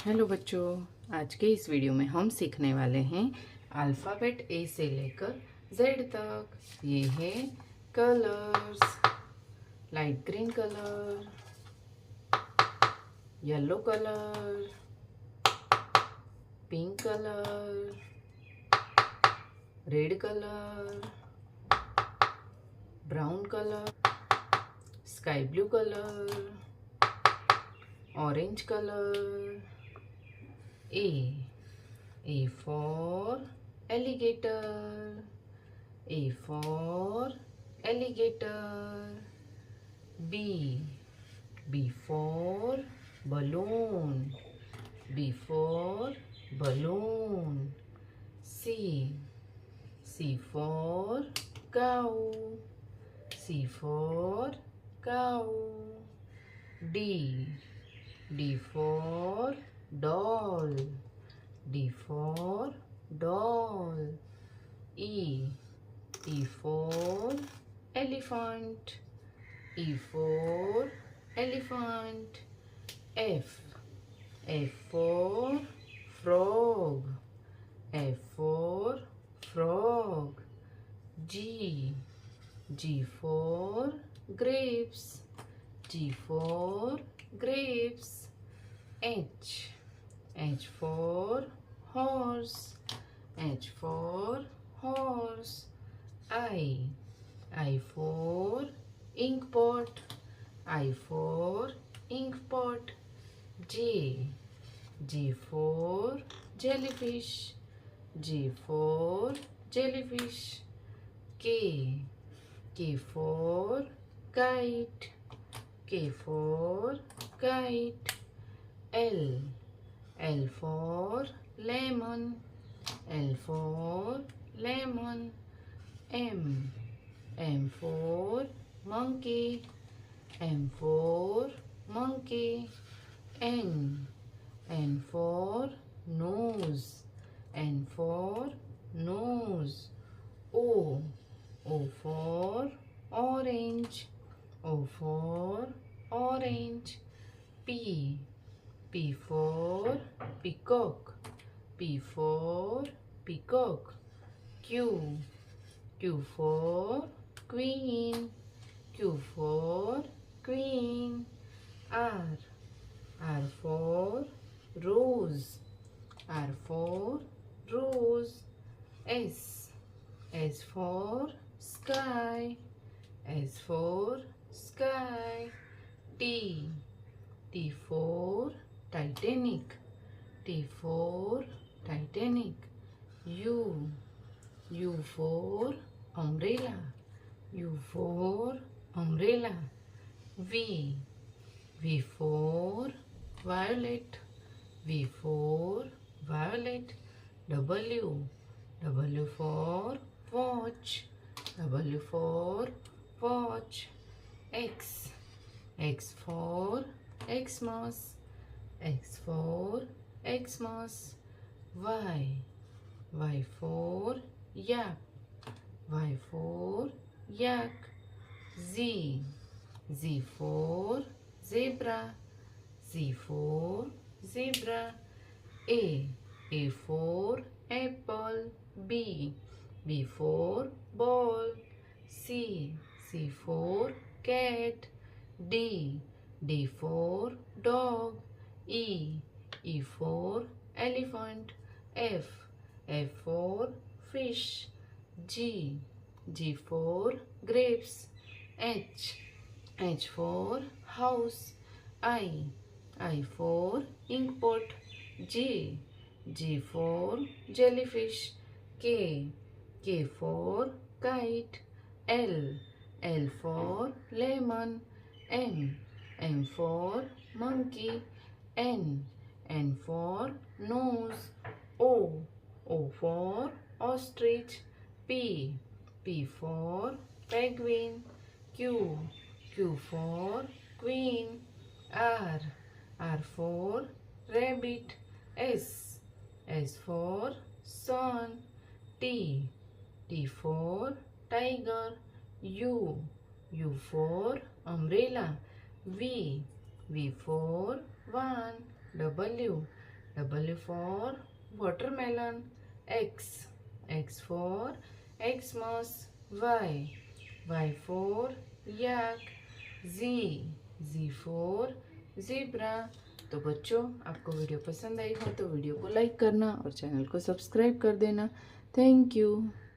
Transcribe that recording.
Hello बच्चों, आज के इस वीडियो में हम सीखने वाले हैं अल्फ़ाबेट ए से लेकर जेड तक। ये है colours. Light green colour, yellow colour, pink colour, red colour, brown colour, sky blue colour, orange colour. A for alligator. A for alligator. B for balloon. B for balloon. C for cow. C for cow. D for doll. D for doll. E for elephant. E for elephant. F for frog. F for frog. G for grapes. G for grapes. H for horse. H for horse. I for ink pot. I for ink pot. J for jellyfish. J for jellyfish. K for kite. K for kite. L for lemon. L for lemon. M for monkey. M for monkey. N for nose. N for nose. O for orange. O for orange. P for peacock. P for peacock. Q for queen. Q for queen. R for rose. R for rose. S for sky. S for sky. T for Titanic. T for Titanic. U for umbrella. U for umbrella. V for violet. V for violet. W for watch. W for watch. X for Xmas. X for Xmas. Y for yak. Y for yak. Z for zebra. Z for zebra. A for apple. B for ball. C for cat. D for dog. E for elephant. F for fish. G for grapes. H for house. I for ink pot. J for jellyfish. K for kite. L for lemon. M for monkey. N for nose. O for ostrich. P for penguin. Q for queen. R for rabbit. S for sun. T for tiger. U for umbrella. V for van. W for watermelon. X. X for Xmas. Y. Y for yak. Z. Z for zebra. तो बच्चों, आपको video पसंद आई हो तो video को like करना और channel को सब्सक्राइब कर देना। Thank you.